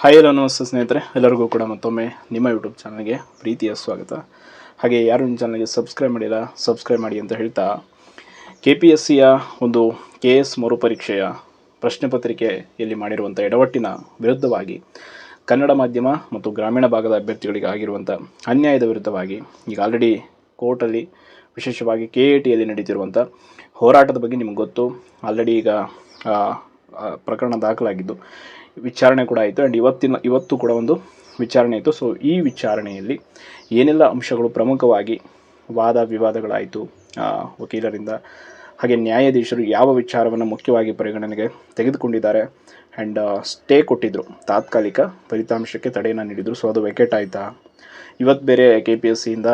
Hi hello ನಮಸ್ತೆ ಸ್ನೇಹಿತರೆ, ಎಲ್ಲರಿಗೂ ಕೂಡ ಮತ್ತೊಮ್ಮೆ ನಿಮ್ಮ ಯೂಟ್ಯೂಬ್ ಚಾನಲ್ಗೆ ಪ್ರೀತಿಯ ಸ್ವಾಗತ. ಹಾಗೆ ಯಾರು ನಿಮ್ಮ ಚಾನಲ್ಗೆ ಸಬ್ಸ್ಕ್ರೈಬ್ ಮಾಡಿಲ್ಲ ಸಬ್ಸ್ಕ್ರೈಬ್ ಮಾಡಿ ಅಂತ ಹೇಳ್ತಾ, KPSCಯ ಒಂದು KS ಮರುಪರೀಕ್ಷೆಯ ಪ್ರಶ್ನೆ ಪತ್ರಿಕೆಯಲ್ಲಿ ಮಾಡಿರುವಂಥ ಎಡವಟ್ಟಿನ ವಿರುದ್ಧವಾಗಿ ಕನ್ನಡ ಮಾಧ್ಯಮ ಮತ್ತು ಗ್ರಾಮೀಣ ಭಾಗದ ಅಭ್ಯರ್ಥಿಗಳಿಗೆ ಆಗಿರುವಂಥ ಅನ್ಯಾಯದ ವಿರುದ್ಧವಾಗಿ ಈಗ ಆಲ್ರೆಡಿ ಕೋರ್ಟಲ್ಲಿ ವಿಶೇಷವಾಗಿ KATಯಲ್ಲಿ ನಡೀತಿರುವಂಥ ಹೋರಾಟದ ಬಗ್ಗೆ ನಿಮಗೆ ಗೊತ್ತು. ಆಲ್ರೆಡಿ ಈಗ ಪ್ರಕರಣ ದಾಖಲಾಗಿದ್ದು ವಿಚಾರಣೆ ಕೂಡ ಆಯಿತು. ಆ್ಯಂಡ್ ಇವತ್ತು ಕೂಡ ಒಂದು ವಿಚಾರಣೆ ಆಯಿತು. ಸೊ ಈ ವಿಚಾರಣೆಯಲ್ಲಿ ಏನೆಲ್ಲ ಅಂಶಗಳು ಪ್ರಮುಖವಾಗಿ ವಾದ ವಿವಾದಗಳಾಯಿತು ವಕೀಲರಿಂದ, ಹಾಗೆ ನ್ಯಾಯಾಧೀಶರು ಯಾವ ವಿಚಾರವನ್ನು ಮುಖ್ಯವಾಗಿ ಪರಿಗಣನೆಗೆ ತೆಗೆದುಕೊಂಡಿದ್ದಾರೆ, ಆ್ಯಂಡ್ ಸ್ಟೇ ಕೊಟ್ಟಿದ್ದರು, ತಾತ್ಕಾಲಿಕ ಫಲಿತಾಂಶಕ್ಕೆ ತಡೆಯನ್ನು ನೀಡಿದರು. ಸೊ ಅದು ವೆಕೆಟ್ ಆಯಿತಾ? ಇವತ್ತು ಬೇರೆ KPSCಯಿಂದ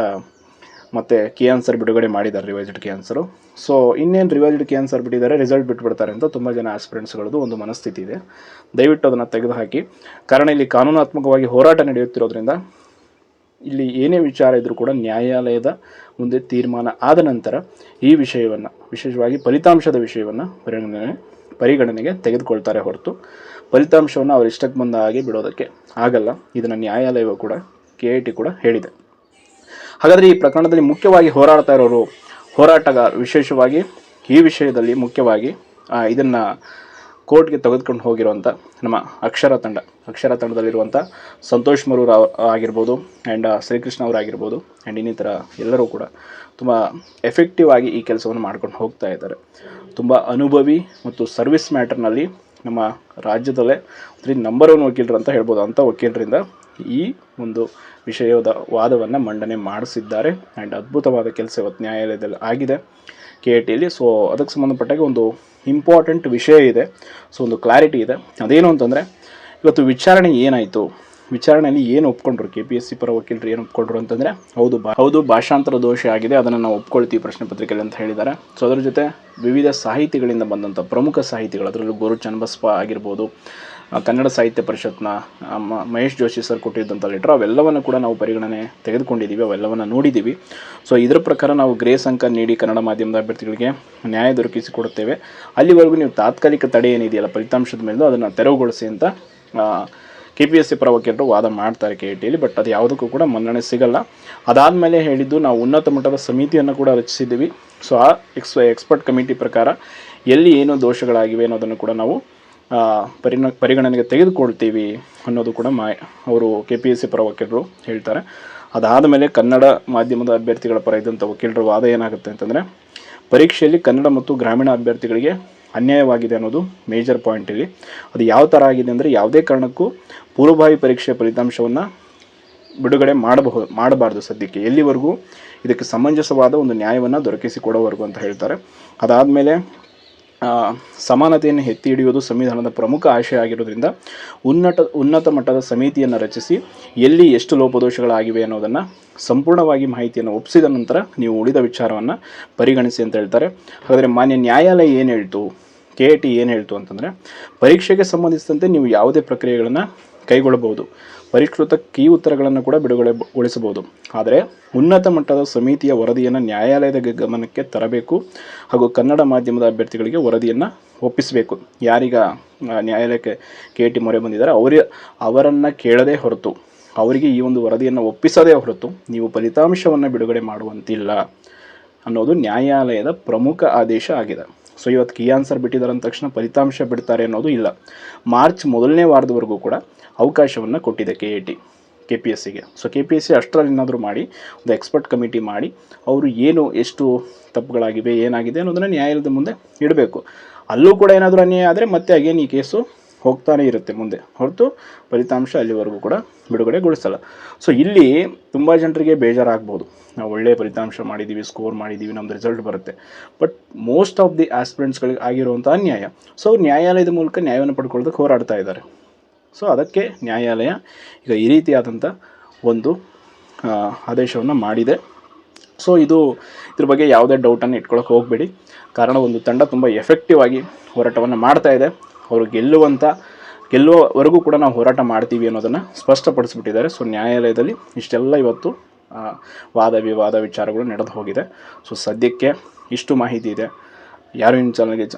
ಮತ್ತು ಕೀ ಆನ್ಸರ್ ಬಿಡುಗಡೆ ಮಾಡಿದ್ದಾರೆ, ರಿವೈಸ್ಡ್ ಕೀ ಆನ್ಸರು. ಸೊ ಇನ್ನೇನು ರಿವೈಸ್ಡ್ ಕೀ ಆನ್ಸರ್ ಬಿಟ್ಟಿದ್ದಾರೆ, ರಿಸಲ್ಟ್ ಬಿಟ್ಬಿಡ್ತಾರೆ ಅಂತ ತುಂಬ ಜನ ಆಸ್ಪಿರೆಂಟ್ಸ್ಗಳದ್ದು ಒಂದು ಮನಸ್ಥಿತಿ ಇದೆ. ದಯವಿಟ್ಟು ಅದನ್ನು ತೆಗೆದುಹಾಕಿ. ಕಾರಣ ಇಲ್ಲಿ ಕಾನೂನಾತ್ಮಕವಾಗಿ ಹೋರಾಟ ನಡೆಯುತ್ತಿರೋದ್ರಿಂದ ಇಲ್ಲಿ ಏನೇ ವಿಚಾರ ಇದ್ದರೂ ಕೂಡ ನ್ಯಾಯಾಲಯದ ಮುಂದೆ ತೀರ್ಮಾನ ಆದ ನಂತರ ಈ ವಿಷಯವನ್ನು, ವಿಶೇಷವಾಗಿ ಫಲಿತಾಂಶದ ವಿಷಯವನ್ನು ಪರಿಗಣನೆಗೆ ತೆಗೆದುಕೊಳ್ತಾರೆ ಹೊರತು ಫಲಿತಾಂಶವನ್ನು ಅವ್ರ ಇಷ್ಟಕ್ಕೆ ಬಂದ ಹಾಗೆ ಬಿಡೋದಕ್ಕೆ ಆಗಲ್ಲ. ಇದನ್ನು ನ್ಯಾಯಾಲಯವು ಕೂಡ KAT ಕೂಡ ಹೇಳಿದೆ. ಹಾಗಾದರೆ ಈ ಪ್ರಕರಣದಲ್ಲಿ ಮುಖ್ಯವಾಗಿ ಹೋರಾಡ್ತಾ ಇರೋರು ಹೋರಾಟಗಾರ, ವಿಶೇಷವಾಗಿ ಈ ವಿಷಯದಲ್ಲಿ ಮುಖ್ಯವಾಗಿ ಇದನ್ನು ಕೋರ್ಟ್ಗೆ ತೆಗೆದುಕೊಂಡು ಹೋಗಿರುವಂಥ ನಮ್ಮ ಅಕ್ಷರ ತಂಡದಲ್ಲಿರುವಂಥ ಸಂತೋಷ್ ಮರೂರ್ ಆಗಿರ್ಬೋದು, ಆ್ಯಂಡ್ ಶ್ರೀಕೃಷ್ಣ ಅವರಾಗಿರ್ಬೋದು, ಆ್ಯಂಡ್ ಇನ್ನಿತರ ಎಲ್ಲರೂ ಕೂಡ ತುಂಬ ಎಫೆಕ್ಟಿವ್ ಆಗಿ ಈ ಕೆಲಸವನ್ನು ಮಾಡ್ಕೊಂಡು ಹೋಗ್ತಾ ಇದ್ದಾರೆ. ತುಂಬ ಅನುಭವಿ ಮತ್ತು ಸರ್ವಿಸ್ ಮ್ಯಾಟರ್ನಲ್ಲಿ ನಮ್ಮ ರಾಜ್ಯದಲ್ಲೇ ನಂಬರ್ 1 ವಕೀಲರು ಅಂತ ಹೇಳ್ಬೋದು. ಅಂಥ ವಕೀಲರಿಂದ ಈ ಒಂದು ವಿಷಯದ ವಾದವನ್ನು ಮಂಡನೆ ಮಾಡಿಸಿದ್ದಾರೆ. ಆ್ಯಂಡ್ ಅದ್ಭುತವಾದ ಕೆಲಸ ಇವತ್ತು ನ್ಯಾಯಾಲಯದಲ್ಲಿ ಆಗಿದೆ KATಯಲ್ಲಿ. ಸೊ ಅದಕ್ಕೆ ಸಂಬಂಧಪಟ್ಟಾಗ ಒಂದು ಇಂಪಾರ್ಟೆಂಟ್ ವಿಷಯ ಇದೆ. ಸೊ ಒಂದು ಕ್ಲಾರಿಟಿ ಇದೆ. ಅದೇನು ಅಂತಂದರೆ, ಇವತ್ತು ವಿಚಾರಣೆ ಏನಾಯಿತು, ವಿಚಾರಣೆಯಲ್ಲಿ ಏನು ಒಪ್ಕೊಂಡ್ರು, KPSC ಪರ ವಕೀಲರು ಏನು ಒಪ್ಕೊಂಡ್ರು ಅಂತಂದರೆ, ಹೌದು ಭಾಷಾಂತರ ದೋಷ ಆಗಿದೆ, ಅದನ್ನು ನಾವು ಒಪ್ಕೊಳ್ತೀವಿ ಪ್ರಶ್ನೆ ಪತ್ರಿಕೆಯಲ್ಲಿ ಅಂತ ಹೇಳಿದ್ದಾರೆ. ಸೊ ಅದರ ಜೊತೆ ವಿವಿಧ ಸಾಹಿತಿಗಳಿಂದ ಬಂದಂಥ ಪ್ರಮುಖ ಸಾಹಿತಿಗಳು, ಅದರಲ್ಲೂ ಗುರು ಚನ್ನಬಸಪ್ಪ ಆಗಿರ್ಬೋದು, ಕನ್ನಡ ಸಾಹಿತ್ಯ ಪರಿಷತ್ನ ಮಹೇಶ್ ಜೋಶಿ ಸರ್ ಕೊಟ್ಟಿದ್ದಂಥ ಲೆಟ್ರ್, ಅವೆಲ್ಲವನ್ನು ಕೂಡ ನಾವು ಪರಿಗಣನೆ ತೆಗೆದುಕೊಂಡಿದ್ದೀವಿ, ಅವೆಲ್ಲವನ್ನು ನೋಡಿದ್ದೀವಿ. ಸೊ ಇದರ ಪ್ರಕಾರ ನಾವು ಗ್ರೇಸ್ ಅಂಕ ನೀಡಿ ಕನ್ನಡ ಮಾಧ್ಯಮದ ಅಭ್ಯರ್ಥಿಗಳಿಗೆ ನ್ಯಾಯ ದೊರಕಿಸಿಕೊಡುತ್ತೇವೆ. ಅಲ್ಲಿವರೆಗೂ ನೀವು ತಾತ್ಕಾಲಿಕ ತಡೆ ಏನಿದೆಯಲ್ಲ ಫಲಿತಾಂಶದ ಮೇಲೂ ಅದನ್ನು ತೆರವುಗೊಳಿಸಿ ಅಂತ KPSC ಪರ ವಕೀಲರು ವಾದ ಮಾಡ್ತಾರೆ KATಯಲ್ಲಿ. ಬಟ್ ಅದು ಯಾವುದಕ್ಕೂ ಕೂಡ ಮನ್ನಣೆ ಸಿಗಲ್ಲ. ಅದಾದಮೇಲೆ ಹೇಳಿದ್ದು, ನಾವು ಉನ್ನತ ಮಟ್ಟದ ಸಮಿತಿಯನ್ನು ಕೂಡ ರಚಿಸಿದ್ದೀವಿ. ಸೊ ಆ ಎಕ್ಸ್ಪರ್ಟ್ ಕಮಿಟಿ ಪ್ರಕಾರ ಎಲ್ಲಿ ಏನು ದೋಷಗಳಾಗಿವೆ ಅನ್ನೋದನ್ನು ಕೂಡ ನಾವು ಪರಿಗಣನೆಗೆ ತೆಗೆದುಕೊಳ್ತೀವಿ ಅನ್ನೋದು ಕೂಡ ಅವರು KPSC ಪರ ವಕೀಲರು ಹೇಳ್ತಾರೆ. ಅದಾದ ಮೇಲೆ ಕನ್ನಡ ಮಾಧ್ಯಮದ ಅಭ್ಯರ್ಥಿಗಳ ಪರ ಇದ್ದಂಥ ವಕೀಲರ ವಾದ ಏನಾಗುತ್ತೆ ಅಂತಂದರೆ, ಪರೀಕ್ಷೆಯಲ್ಲಿ ಕನ್ನಡ ಮತ್ತು ಗ್ರಾಮೀಣ ಅಭ್ಯರ್ಥಿಗಳಿಗೆ ಅನ್ಯಾಯವಾಗಿದೆ ಅನ್ನೋದು ಮೇಜರ್ ಪಾಯಿಂಟ್ ಇಲ್ಲಿ. ಅದು ಯಾವ ಥರ ಆಗಿದೆ ಅಂದರೆ, ಯಾವುದೇ ಕಾರಣಕ್ಕೂ ಪೂರ್ವಭಾವಿ ಪರೀಕ್ಷೆಯ ಫಲಿತಾಂಶವನ್ನು ಬಿಡುಗಡೆ ಮಾಡಬಾರ್ದು ಸದ್ಯಕ್ಕೆ, ಎಲ್ಲಿವರೆಗೂ ಇದಕ್ಕೆ ಸಮಂಜಸವಾದ ಒಂದು ನ್ಯಾಯವನ್ನು ದೊರಕಿಸಿಕೊಡೋವರೆಗೂ ಅಂತ ಹೇಳ್ತಾರೆ. ಅದಾದಮೇಲೆ ಸಮಾನತೆಯನ್ನು ಎತ್ತಿ ಹಿಡಿಯುವುದು ಸಂವಿಧಾನದ ಪ್ರಮುಖ ಆಶಯ ಆಗಿರೋದ್ರಿಂದ ಉನ್ನತ ಮಟ್ಟದ ಸಮಿತಿಯನ್ನು ರಚಿಸಿ ಎಲ್ಲಿ ಎಷ್ಟು ಲೋಪದೋಷಗಳಾಗಿವೆ ಅನ್ನೋದನ್ನು ಸಂಪೂರ್ಣವಾಗಿ ಮಾಹಿತಿಯನ್ನು ಒಪ್ಪಿಸಿದ ನಂತರ ನೀವು ಉಳಿದ ವಿಚಾರವನ್ನು ಪರಿಗಣಿಸಿ ಅಂತ ಹೇಳ್ತಾರೆ. ಹಾಗಾದರೆ ಮಾನ್ಯ ನ್ಯಾಯಾಲಯ ಏನು ಹೇಳ್ತು, KAT ಏನು ಹೇಳ್ತು ಅಂತಂದರೆ, ಪರೀಕ್ಷೆಗೆ ಸಂಬಂಧಿಸಿದಂತೆ ನೀವು ಯಾವುದೇ ಪ್ರಕ್ರಿಯೆಗಳನ್ನು ಕೈಗೊಳ್ಳಬಹುದು, ಪರಿಷ್ಕೃತ ಕೀ ಉತ್ತರಗಳನ್ನು ಕೂಡ ಬಿಡುಗಡೆಗೊಳಿಸಬಹುದು. ಆದರೆ ಉನ್ನತ ಮಟ್ಟದ ಸಮಿತಿಯ ವರದಿಯನ್ನು ನ್ಯಾಯಾಲಯದ ಗಮನಕ್ಕೆ ತರಬೇಕು ಹಾಗೂ ಕನ್ನಡ ಮಾಧ್ಯಮದ ಅಭ್ಯರ್ಥಿಗಳಿಗೆ ವರದಿಯನ್ನು ಒಪ್ಪಿಸಬೇಕು. ಯಾರೀಗ ನ್ಯಾಯಾಲಯಕ್ಕೆ KAT ಮೊರೆ ಬಂದಿದ್ದಾರೆ ಅವರನ್ನು ಕೇಳದೇ ಹೊರತು, ಅವರಿಗೆ ಈ ಒಂದು ವರದಿಯನ್ನು ಒಪ್ಪಿಸದೇ ಹೊರತು ನೀವು ಫಲಿತಾಂಶವನ್ನು ಬಿಡುಗಡೆ ಮಾಡುವಂತಿಲ್ಲ ಅನ್ನೋದು ನ್ಯಾಯಾಲಯದ ಪ್ರಮುಖ ಆದೇಶ ಆಗಿದೆ. ಸೊ ಇವತ್ತು ಕೀ ಆನ್ಸರ್ ಬಿಟ್ಟಿದ್ದಾರೆ ಅಂದ ತಕ್ಷಣ ಫಲಿತಾಂಶ ಬಿಡ್ತಾರೆ ಅನ್ನೋದು ಇಲ್ಲ. ಮಾರ್ಚ್ ಮೊದಲನೇ ವಾರದವರೆಗೂ ಕೂಡ ಅವಕಾಶವನ್ನು ಕೊಟ್ಟಿದೆ KPSCಗೆ. ಸೊ KPSC ಅಷ್ಟರಲ್ಲಿ ಏನಾದರೂ ಮಾಡಿ ಒಂದು ಎಕ್ಸ್ಪರ್ಟ್ ಕಮಿಟಿ ಮಾಡಿ ಅವರು ಎಷ್ಟು ತಪ್ಪುಗಳಾಗಿವೆ, ಏನಾಗಿದೆ ಅನ್ನೋದನ್ನು ನ್ಯಾಯಾಲಯದ ಮುಂದೆ ಇಡಬೇಕು. ಅಲ್ಲೂ ಕೂಡ ಏನಾದರೂ ಅನ್ಯಾಯ ಆದರೆ ಮತ್ತೆ ಅಗೇನ್ ಈ ಕೇಸು ಹೋಗ್ತಾನೆ ಇರುತ್ತೆ ಮುಂದೆ, ಹೊರತು ಫಲಿತಾಂಶ ಅಲ್ಲಿವರೆಗೂ ಕೂಡ ಬಿಡುಗಡೆಗೊಳಿಸಲ್ಲ. ಸೊ ಇಲ್ಲಿ ತುಂಬ ಜನರಿಗೆ ಬೇಜಾರಾಗ್ಬೋದು, ನಾವು ಒಳ್ಳೆಯ ಫಲಿತಾಂಶ ಮಾಡಿದ್ದೀವಿ, ಸ್ಕೋರ್ ಮಾಡಿದ್ದೀವಿ, ನಮ್ಮದು ರಿಸಲ್ಟ್ ಬರುತ್ತೆ. ಬಟ್ ಮೋಸ್ಟ್ ಆಫ್ ದಿ ಆಸ್ಪಿರೆಂಟ್ಸ್ಗಳಿಗೆ ಆಗಿರುವಂಥ ಅನ್ಯಾಯ. ಸೊ ನ್ಯಾಯಾಲಯದ ಮೂಲಕ ನ್ಯಾಯವನ್ನು ಪಡ್ಕೊಳ್ಳೋದಕ್ಕೆ ಹೋರಾಡ್ತಾ ಇದ್ದಾರೆ. ಸೊ ಅದಕ್ಕೆ ನ್ಯಾಯಾಲಯ ಈಗ ಈ ರೀತಿಯಾದಂಥ ಒಂದು ಆದೇಶವನ್ನು ಮಾಡಿದೆ. ಸೊ ಇದ್ರ ಬಗ್ಗೆ ಯಾವುದೇ ಡೌಟನ್ನು ಇಟ್ಕೊಳ್ಳೋಕೆ ಹೋಗಬೇಡಿ. ಕಾರಣ ಒಂದು ತಂಡ ತುಂಬ ಎಫೆಕ್ಟಿವ್ ಆಗಿ ಹೋರಾಟವನ್ನು ಮಾಡ್ತಾ ಇದೆ. ಅವರು ಗೆಲ್ಲುವವರೆಗೂ ಕೂಡ ನಾವು ಹೋರಾಟ ಮಾಡ್ತೀವಿ ಅನ್ನೋದನ್ನು ಸ್ಪಷ್ಟಪಡಿಸ್ಬಿಟ್ಟಿದ್ದಾರೆ. ಸೊ ನ್ಯಾಯಾಲಯದಲ್ಲಿ ಇಷ್ಟೆಲ್ಲ ಇವತ್ತು ವಾದ ವಿವಾದ ವಿಚಾರಗಳು ನಡೆದು ಹೋಗಿದೆ. ಸೊ ಸದ್ಯಕ್ಕೆ ಇಷ್ಟು ಮಾಹಿತಿ ಇದೆ. ಯಾರು ಇನ್ನು ಚಾನಲ್ಗೆ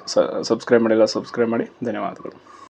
ಸಬ್ಸ್ಕ್ರೈಬ್ ಮಾಡಿಲ್ಲ ಸಬ್ಸ್ಕ್ರೈಬ್ ಮಾಡಿ. ಧನ್ಯವಾದಗಳು.